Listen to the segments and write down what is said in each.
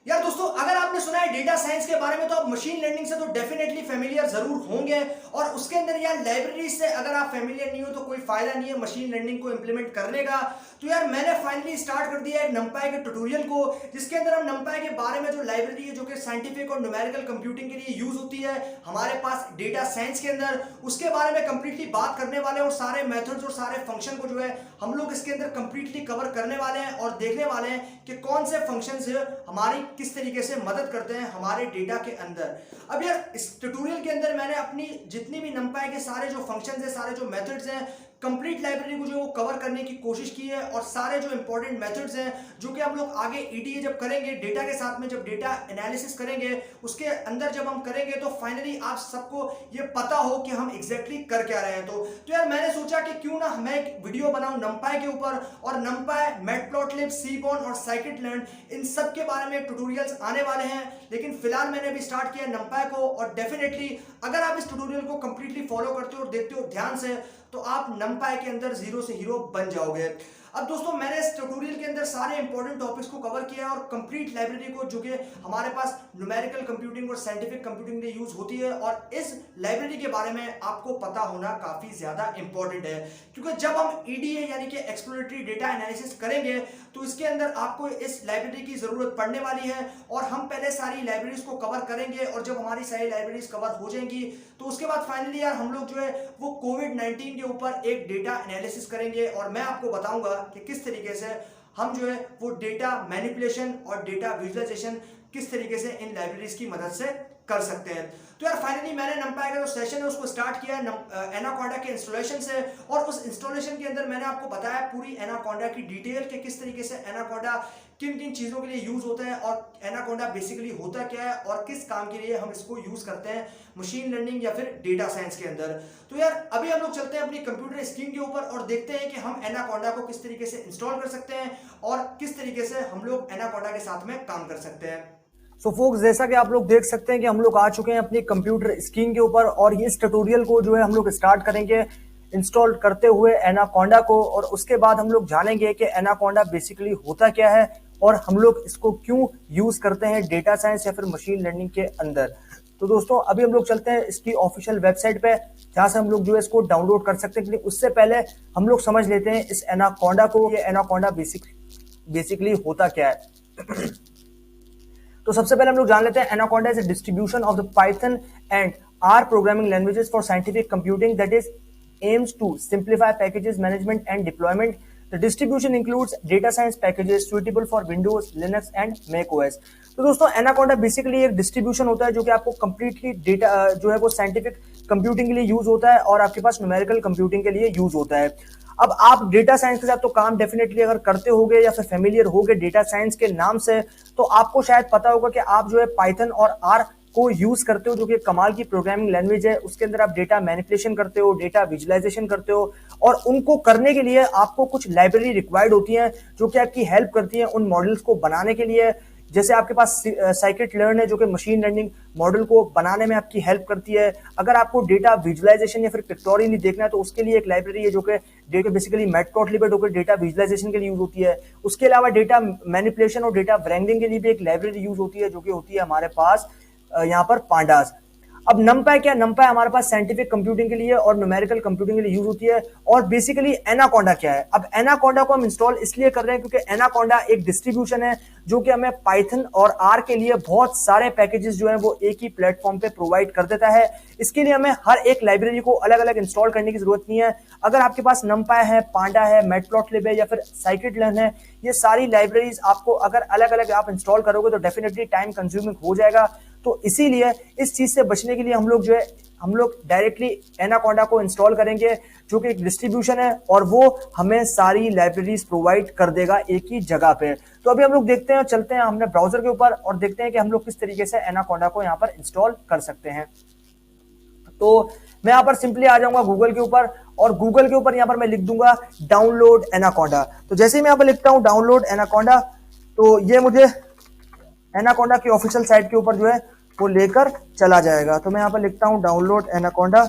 यार दोस्तों, अगर आपने सुना है डेटा साइंस के बारे में तो आप मशीन लर्निंग से तो डेफिनेटली फेमिलियर जरूर होंगे। और उसके अंदर यार लाइब्रेरी से अगर आप फेमिलियर नहीं हो तो कोई फायदा नहीं है मशीन लर्निंग को इंप्लीमेंट करने का। तो यार मैंने फाइनली स्टार्ट कर दिया है नंपाई के ट्यूटोरियल को, जिसके अंदर हम नंपाई के बारे में जो लाइब्रेरी है जो कि साइंटिफिक और न्यूमेरिकल कंप्यूटिंग के लिए यूज होती है हमारे पास डेटा साइंस के अंदर, उसके बारे में कंप्लीटली बात करने वाले हैं। और सारे मेथड्स और सारे फंक्शन को जो है हम लोग इसके अंदर कंप्लीटली कवर करने वाले हैं और देखने वाले हैं कि कौन से फंक्शंस हमारी किस तरीके से मदद करते हैं हमारे डेटा के अंदर। अब यार इस ट्यूटोरियल के अंदर मैंने अपनी जितनी भी नंपाई के सारे जो फंक्शंस हैं, सारे जो मेथड्स हैं, कंप्लीट लाइब्रेरी को जो वो कवर करने की कोशिश की है। और सारे जो इंपॉर्टेंट मेथड्स हैं जो कि हम लोग आगे ईडीए जब करेंगे डेटा के साथ में, जब डेटा एनालिसिस करेंगे उसके अंदर जब हम करेंगे तो फाइनली आप सबको ये पता हो कि हम एग्जैक्टली कर क्या रहे हैं। तो यार मैंने सोचा कि क्यों ना मैं एक वीडियो बनाऊं नंपाई के ऊपर, और नंपाई, मैटप्लॉटलिब, सीबॉर्न और साइकिट-लर्न इन सब के बारे में ट्यूटोरियल्स आने वाले हैं। लेकिन फिलहाल मैंने अभी स्टार्ट किया नंपाई को, और डेफिनेटली अगर आप इस ट्यूटोरियल को कंप्लीटली फॉलो करते हो और देखते हो ध्यान से तो आप नंपाई के अंदर जीरो से हीरो बन जाओगे। अब दोस्तों मैंने इस ट्यूटोरियल के अंदर सारे इंपॉर्टेंट टॉपिक्स को कवर किया है और कंप्लीट लाइब्रेरी को जो कि हमारे पास न्यूमेरिकल कंप्यूटिंग और साइंटिफिक कंप्यूटिंग के लिए यूज होती है। और इस लाइब्रेरी के बारे में आपको पता होना काफी ज्यादा इंपॉर्टेंट है, क्योंकि जब हम ईडीए यानी कि एक्सप्लोरेटरी डेटा एनालिसिस करेंगे तो इसके अंदर आपको इस लाइब्रेरी की जरूरत पड़ने वाली है। और हम पहले सारी लाइब्रेरीज को कवर करेंगे, और जब हमारी सारी लाइब्रेरीज कवर हो जाएंगी तो उसके बाद फाइनली यार हम लोग जो है वो कोविड-19 के ऊपर एक डेटा एनालिसिस करेंगे। और मैं आपको बताऊंगा कि किस तरीके से हम जो है वो डेटा मैनिपुलेशन और डेटा विजुअलाइजेशन किस तरीके से इन लाइब्रेरीज की मदद से कर सकते हैं। तो यार फाइनली मैंने नंपाई का जो सेशन है उसको स्टार्ट किया एनाकोंडा के इंस्टॉलेशन से। और उस इंस्टॉलेशन के अंदर मैंने आपको बताया पूरी एनाकोंडा की डिटेल के किस तरीके से एनाकोंडा किन किन चीजों के लिए यूज होता है, और एनाकोंडा बेसिकली होता क्या है और किस काम के लिए हम इसको यूज करते हैं मशीन लर्निंग या फिर डेटा साइंस के अंदर। तो यार अभी हम लोग चलते हैं अपनी कंप्यूटर स्क्रीन के ऊपर और देखते हैं कि हम एनाकोंडा को किस तरीके से इंस्टॉल कर सकते हैं और किस तरीके से हम लोग एनाकोंडा के साथ में काम कर सकते हैं। सो फोक्स, जैसा कि आप लोग देख सकते हैं कि हम लोग आ चुके हैं अपनी कंप्यूटर स्क्रीन के ऊपर, और इस ट्यूटोरियल को जो है हम लोग स्टार्ट करेंगे इंस्टॉल करते हुए एनाकोंडा को। और उसके बाद हम लोग जानेंगे कि एनाकोंडा बेसिकली होता क्या है और हम लोग इसको क्यों यूज करते हैं डेटा साइंस या फिर मशीन लर्निंग के अंदर। तो दोस्तों अभी हम लोग चलते हैं इसकी ऑफिशियल वेबसाइट पे, जहां से हम लोग जो है इसको डाउनलोड कर सकते हैं। लेकिन उससे पहले हम लोग समझ लेते हैं इस एनाकोंडा को, ये एनाकोंडा बेसिकली होता क्या है। तो सबसे पहले हम लोग जान लेते हैं anaconda is a distribution of the Python and R programming languages for scientific computing that is aims to simplify packages management and deployment. The distribution includes data science packages suitable for Windows, Linux and Mac OS. तो दोस्तों anaconda basically एक distribution होता है जो कि आपको completely data जो है वो साइंटिफिक कंप्यूटिंग के लिए यूज होता है और आपके पास न्यूमेरिकल कंप्यूटिंग के लिए यूज होता है। अब आप डेटा साइंस के साथ तो काम डेफिनेटली अगर करते होगे या फिर फेमिलियर होगे डेटा साइंस के नाम से, तो आपको शायद पता होगा कि आप जो है पाइथन और आर को यूज करते हो, जो कि कमाल की प्रोग्रामिंग लैंग्वेज है। उसके अंदर आप डेटा मैनिपुलेशन करते हो, डेटा विजुअलाइजेशन करते हो, और उनको करने के लिए आपको कुछ लाइब्रेरी रिक्वायर्ड होती हैं जो कि आपकी हेल्प करती हैं उन मॉडल्स को बनाने के लिए। जैसे आपके पास साइकिट-लर्न है जो कि मशीन लर्निंग मॉडल को बनाने में आपकी हेल्प करती है। अगर आपको डेटा विजुअलाइजेशन या फिर पिक्टोरियली देखना है तो उसके लिए एक लाइब्रेरी है जो कि डेटा बेसिकली मैटप्लॉटलिब जो कि डेटा विजुअलाइजेशन के लिए यूज होती है। उसके अलावा डेटा मैनिपुलेशन और डेटा व्रैंगलिंग के लिए भी एक लाइब्रेरी यूज होती है जो कि होती है हमारे पास यहाँ पर पांडास। अब नंपाई क्या, नंपाई हमारे पास साइंटिफिक कंप्यूटिंग के लिए और न्यूमेरिकल कंप्यूटिंग के लिए यूज होती है। और बेसिकली एनाकोंडा क्या है, अब एनाकोंडा को हम इंस्टॉल इसलिए कर रहे हैं क्योंकि एनाकोंडा एक डिस्ट्रीब्यूशन है जो कि हमें पाइथन और आर के लिए बहुत सारे पैकेजेस जो है वो एक ही प्लेटफॉर्म पे प्रोवाइड कर देता है। इसके लिए हमें हर एक लाइब्रेरी को अलग अलग इंस्टॉल करने की जरूरत नहीं है। अगर आपके पास नंपाई है, पांडा है, मैटप्लॉटलिब है या फिर साइकिट-लर्न है, ये सारी लाइब्रेरीज आपको अगर अलग अलग आप इंस्टॉल करोगे तो डेफिनेटली टाइम कंज्यूमिंग हो जाएगा। तो इसीलिए इस चीज से बचने के लिए हम लोग डायरेक्टली एनाकोंडा को इंस्टॉल करेंगे जो कि एक डिस्ट्रीब्यूशन है और वो हमें सारी लाइब्रेरीज प्रोवाइड कर देगा एक ही जगह पे। तो अभी हम लोग देखते हैं, चलते हैं हमने ब्राउजर के ऊपर और देखते हैं कि हम लोग किस तरीके से एनाकोंडा को यहाँ पर इंस्टॉल कर सकते हैं। तो मैं यहाँ पर सिंपली आ जाऊंगा गूगल के ऊपर, और गूगल के ऊपर यहाँ पर मैं लिख दूंगा डाउनलोड एनाकोंडा। तो जैसे ही मैं यहाँ पर लिखता हूँ डाउनलोड एनाकोंडा, तो ये मुझे एनाकोंडा की ऑफिशियल साइट के ऊपर जो है वो लेकर चला जाएगा। तो मैं यहाँ पर लिखता हूँ डाउनलोड एनाकोंडा,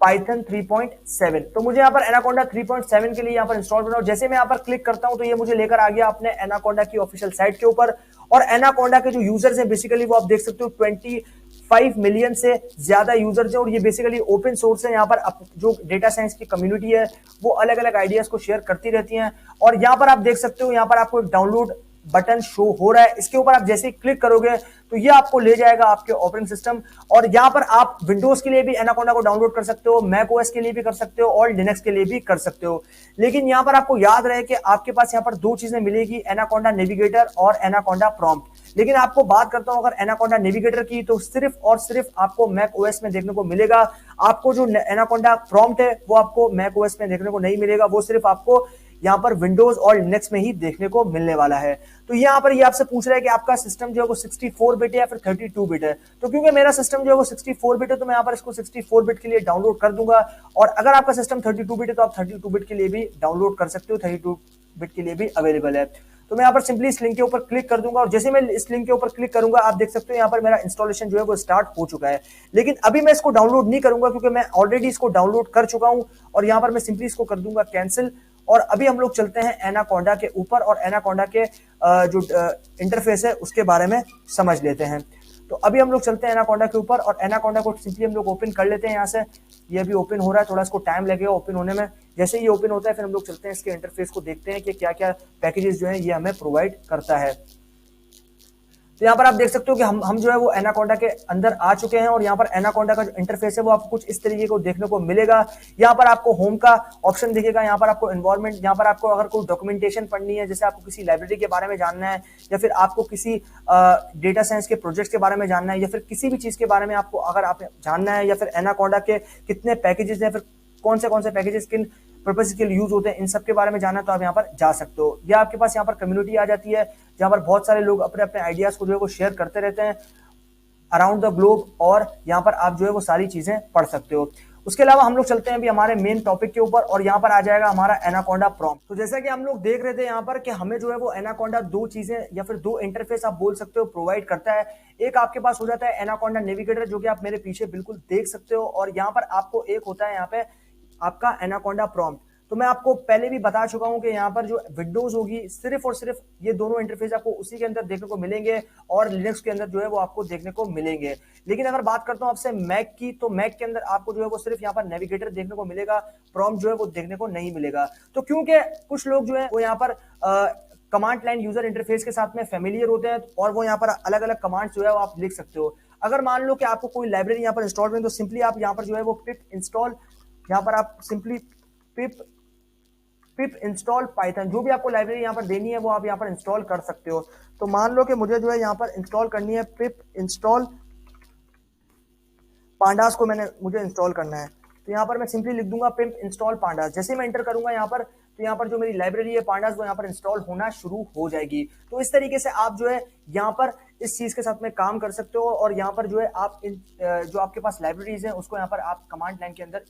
पाइथन 3.7। तो मुझे यहाँ पर एनाकोंडा 3.7 के लिए यहाँ पर इंस्टॉल करना है। जैसे मैं यहाँ पर क्लिक करता हूँ तो ये मुझे लेकर आ गया अपने एनाकोंडा की ऑफिशियल साइट के ऊपर। और एनाकोंडा के जो यूजर्स हैं बेसिकली वो आप देख सकते हो 25 मिलियन से ज्यादा यूजर्स हैं। और ये बेसिकली ओपन सोर्स है। यहाँ पर जो डेटा साइंस की कम्युनिटी है वो अलग अलग आइडियाज को शेयर करती रहती है। और यहाँ पर आप देख सकते हो, यहाँ पर आपको एक डाउनलोड बटन शो हो रहा है। इसके ऊपर आप जैसे ही क्लिक करोगे तो ये आपको ले जाएगा आपके ऑपरेटिंग सिस्टम। और यहां पर आप विंडोज के लिए भी एनाकोंडा को डाउनलोड कर सकते हो, मैक ओएस के लिए भी कर सकते हो और लिनक्स के लिए भी कर सकते हो। लेकिन यहां पर आपको याद रहे कि आपके पास यहां पर दो चीजें मिलेगी, एनाकोंडा नेविगेटर और एनाकोंडा प्रॉम्प्ट। लेकिन आपको बात करता हूं अगर एनाकोंडा नेविगेटर की, तो सिर्फ और सिर्फ आपको मैक ओएस में देखने को मिलेगा। आपको जो एनाकोंडा प्रॉम्प्ट है वो आपको मैक ओएस में देखने को नहीं मिलेगा, वो सिर्फ आपको यहां पर विंडोज और लिनक्स में ही देखने को मिलने वाला है। तो यहां पर ये आपसे पूछ रहा है कि आपका सिस्टम जो है वो 64 बिट है या फिर 32 बिट है। तो क्योंकि मेरा सिस्टम जो है वो 64 बिट है तो मैं यहां पर इसको 64 बिट के लिए डाउनलोड कर दूंगा। और अगर आपका सिस्टम 32 बिट है तो आप 32 बिट के लिए भी डाउनलोड कर सकते हो, 32 बिट के लिए भी अवेलेबल है। तो मैं यहाँ पर सिंपली इस लिंक के ऊपर क्लिक कर दूंगा। और जैसे मैं इस लिंक के ऊपर क्लिक करूंगा आप देख सकते हो यहाँ पर मेरा इंस्टॉलेशन जो है वो स्टार्ट हो चुका है। लेकिन अभी मैं इसको डाउनलोड नहीं करूंगा क्योंकि मैं ऑलरेडी इसको डाउनलोड कर चुका हूं। और यहाँ पर मैं सिंपली इसको कर दूंगा कैंसिल। और अभी हम लोग चलते हैं एनाकोंडा के ऊपर और एनाकोंडा के जो इंटरफेस है उसके बारे में समझ लेते हैं। तो अभी हम लोग चलते हैं एनाकोंडा के ऊपर और एनाकोंडा को सिंपली हम लोग ओपन कर लेते हैं यहाँ से। ये अभी ओपन हो रहा है, थोड़ा इसको टाइम लगेगा ओपन होने में। जैसे ही ओपन होता है फिर हम लोग चलते हैं इसके इंटरफेस को, देखते हैं कि क्या क्या पैकेजेस जो है ये हमें प्रोवाइड करता है। तो यहाँ पर आप देख सकते हो कि हम जो है वो एनाकोंडा के अंदर आ चुके हैं। और यहाँ पर एनाकोंडा का जो इंटरफेस है वो आपको कुछ इस तरीके को देखने को मिलेगा। यहाँ पर आपको होम का ऑप्शन दिखेगा, यहाँ पर आपको एनवायरनमेंट, यहाँ पर आपको अगर कोई डॉक्यूमेंटेशन पढ़नी है, जैसे आपको किसी लाइब्रेरी के बारे में जानना है या फिर आपको किसी डेटा साइंस के प्रोजेक्ट्स के बारे में जानना है या फिर किसी भी चीज के बारे में आपको अगर आप जानना है, या फिर एनाकोंडा के कितने पैकेजेस हैं, फिर कौन से पैकेजेस किन पर्पस के लिए यूज होते हैं, इन सब के बारे में जानना है तो आप यहाँ पर जा सकते हो। या आपके पास यहाँ पर कम्युनिटी आ जाती है जहाँ पर बहुत सारे लोग अपने अपने आइडियाज को जो है वो शेयर करते रहते हैं अराउंड द ग्लोब। और यहाँ पर आप जो है वो सारी चीजें पढ़ सकते हो। उसके अलावा हम लोग चलते हैं अभी हमारे मेन टॉपिक के ऊपर और यहाँ पर आ जाएगा हमारा एनाकोंडा प्रॉम्प्ट। तो जैसा कि हम लोग देख रहे थे यहाँ पर कि हमें जो है वो एनाकोंडा दो चीजें या फिर दो इंटरफेस आप बोल सकते हो प्रोवाइड करता है। एक आपके पास हो जाता है एनाकोंडा नेविगेटर जो कि आप मेरे पीछे बिल्कुल देख सकते हो। और यहाँ पर आपको एक होता है यहाँ पे आपका एनाकोंडा प्रॉम्प्ट। तो मैं आपको पहले भी बता चुका हूं कि यहाँ पर जो विंडोज होगी सिर्फ और सिर्फ ये दोनों इंटरफेस आपको उसी के अंदर देखने को मिलेंगे और लिनक्स के अंदर जो है वो आपको देखने को मिलेंगे। लेकिन अगर बात करता हूं आपसे मैक की, तो मैक के अंदर आपको जो है वो सिर्फ यहाँ पर नेविगेटर देखने को मिलेगा, प्रॉम्प्ट जो है वो देखने को नहीं मिलेगा। तो क्योंकि कुछ लोग जो है वो यहाँ पर कमांड लाइन यूजर इंटरफेस के साथ में फेमिलियर होते हैं और वो यहाँ पर अलग अलग कमांड्स जो है वो आप लिख सकते हो। अगर मान लो कि आपको कोई लाइब्रेरी यहाँ पर इंस्टॉल करनी है तो सिंपली आप यहाँ पर जो है वो पिप इंस्टॉल, यहाँ पर आप सिंपली पिप इंस्टॉल पाइथन, जो भी आपको लाइब्रेरी यहाँ पर देनी है वो आप यहाँ पर इंस्टॉल कर सकते हो। तो मान लो कि मुझे जो है यहाँ पर इंस्टॉल करनी है पिप इंस्टॉल पांडास को मुझे इंस्टॉल करना है। तो यहाँ पर मैं सिंपली लिख दूंगा पिप इंस्टॉल पांडास। जैसे मैं एंटर करूंगा यहाँ पर तो यहाँ पर जो मेरी लाइब्रेरी है पांडास वो यहाँ पर इंस्टॉल होना शुरू हो जाएगी। तो इस तरीके से आप जो है यहाँ पर इस चीज के साथ में काम कर सकते हो। और यहाँ पर जो है आप जो आपके पास लाइब्रेरीज हैं उसको यहाँ पर आप कमांड लाइन के अंदर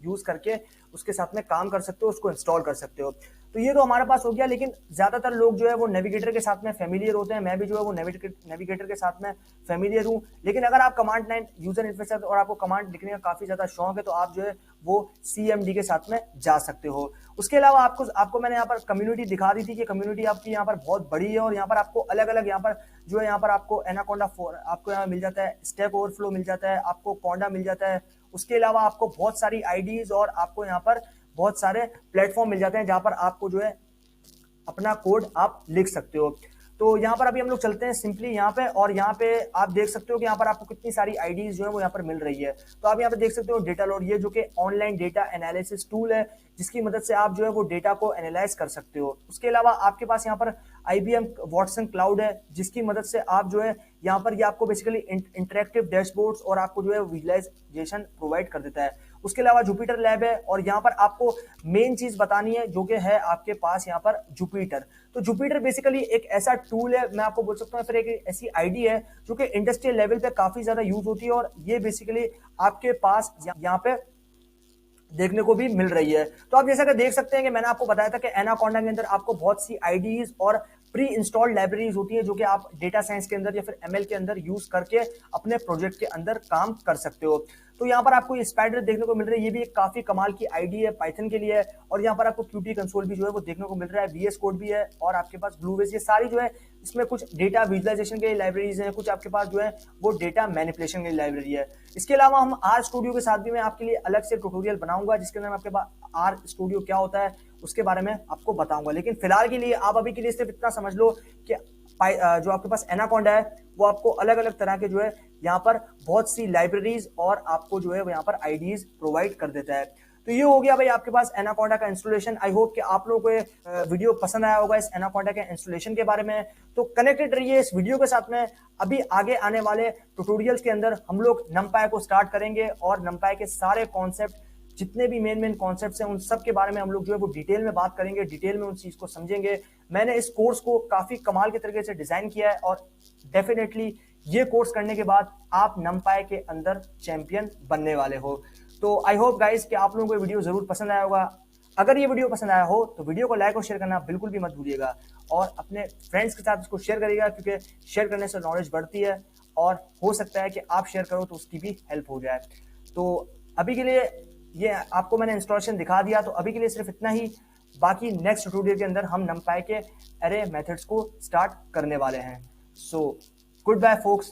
यूज करके उसके साथ में काम कर सकते हो, उसको इंस्टॉल कर सकते हो। तो ये तो हमारे पास हो गया। लेकिन ज्यादातर लोग जो है वो नेविगेटर के साथ में फेमिलियर होते हैं, मैं भी जो है वो नेविगेटर के साथ में फेमिलियर हूँ। लेकिन अगर आप कमांड लाइन यूजर इंटरफेस और आपको कमांड लिखने का काफी ज्यादा शौक है तो आप जो है वो CMD के साथ में जा सकते हो। उसके अलावा आपको मैंने यहाँ पर कम्युनिटी दिखा दी थी कि कम्युनिटी आपकी यहाँ पर बहुत बड़ी है और यहाँ पर आपको अलग अलग यहाँ पर जो है यहाँ पर आपको एनाकोंडा आपको यहाँ मिल जाता है, स्टैक ओवरफ्लो मिल जाता है, आपको कोंडा मिल जाता है। उसके अलावा आपको बहुत सारी आईडीज और आपको यहाँ पर बहुत सारे प्लेटफॉर्म मिल जाते हैं जहां पर आपको जो है अपना कोड आप लिख सकते हो। तो यहाँ पर अभी हम लोग चलते हैं सिंपली यहाँ पे और यहाँ पे आप देख सकते हो कि यहाँ पर आपको कितनी सारी आईडीज जो है वो यहाँ पर मिल रही है। तो आप यहाँ पे देख सकते हो डेटालोड, ये जो कि ऑनलाइन डेटा एनालिसिस टूल है जिसकी मदद से आप जो है वो डेटा को एनालाइज कर सकते हो। उसके अलावा आपके पास यहाँ पर IBM वाटसन क्लाउड है जिसकी मदद से आप जो है यहाँ पर ये आपको बेसिकली इंटरेक्टिव डैशबोर्ड्स और आपको जो है विजुअलाइजेशन प्रोवाइड कर देता है। उसके अलावा जुपिटर लैब है और यहाँ पर आपको मेन चीज बतानी है जो कि है आपके पास यहाँ पर जुपिटर। तो जुपिटर बेसिकली एक ऐसा टूल है, मैं आपको बोल सकता हूँ फिर एक ऐसी आईडी है जो कि इंडस्ट्रियल लेवल पे काफी ज्यादा यूज होती है और ये बेसिकली आपके पास यहाँ पे देखने को भी मिल रही है। तो आप जैसा कि देख सकते हैं कि मैंने आपको बताया था कि एनाकोंडा के अंदर आपको बहुत सी आईडीज और प्री इंस्टॉल्ड लाइब्रेरीज होती है जो कि आप डेटा साइंस के अंदर या फिर एमएल के अंदर यूज करके अपने प्रोजेक्ट के अंदर काम कर सकते हो। तो यहाँ पर आपको ये स्पाइडर देखने को मिल रहा है, ये भी एक काफी कमाल की आईडी है पाइथन के लिए। और यहाँ पर आपको क्यूटी कंसोल भी जो है वो देखने को मिल रहा है, वीएस कोड भी है और आपके पास ब्लूवेज, ये सारी जो है इसमें कुछ डेटा विजुअलाइजेशन के लिए लाइब्रेरीज हैं, कुछ आपके पास जो है वो डेटा मैनिपुलेशन के लिए लाइब्रेरी है। इसके अलावा हम आर स्टूडियो के साथ भी मैं आपके लिए अलग से ट्यूटोरियल बनाऊंगा जिसके अंदर मैं आपके पास आर स्टूडियो क्या होता है उसके बारे में आपको बताऊंगा। लेकिन फिलहाल के लिए आप अभी के लिए सिर्फ इतना समझ लो कि जो आपके पास एनाकोंडा है वो आपको अलग अलग तरह के जो है यहाँ पर बहुत सी लाइब्रेरीज और आपको जो है वो यहाँ पर आईडीज प्रोवाइड कर देता है। तो ये हो गया भाई आपके पास एनाकोंडा का इंस्टॉलेशन। आई होप कि आप लोगों को ये वीडियो पसंद आया होगा इस एनाकोंडा के इंस्टॉलेशन के बारे में। तो कनेक्टेड रहिए इस वीडियो के साथ में। अभी आगे आने वाले ट्यूटोरियल्स के अंदर हम लोग नमपाई को स्टार्ट करेंगे और नमपाई के सारे कॉन्सेप्ट जितने भी मेन कॉन्सेप्ट्स हैं उन सब के बारे में हम लोग जो है वो डिटेल में बात करेंगे, डिटेल में उन चीज को समझेंगे। मैंने इस कोर्स को काफी कमाल के तरीके से डिजाइन किया है और डेफिनेटली ये कोर्स करने के बाद आप नमपाई के अंदर चैंपियन बनने वाले हो। तो आई होप गाइस कि आप लोगों को ये वीडियो जरूर पसंद आया होगा। अगर ये वीडियो पसंद आया हो तो वीडियो को लाइक और शेयर करना बिल्कुल भी मत भूलिएगा और अपने फ्रेंड्स के साथ इसको शेयर करिएगा क्योंकि शेयर करने से नॉलेज बढ़ती है और हो सकता है कि आप शेयर करो तो उसकी भी हेल्प हो जाए। तो अभी के लिए ये आपको मैंने इंस्टॉलेशन दिखा दिया, तो अभी के लिए सिर्फ इतना ही। बाकी नेक्स्ट ट्यूटोरियल के अंदर हम नमपाई के एरे मेथड्स को स्टार्ट करने वाले हैं। So goodbye focus.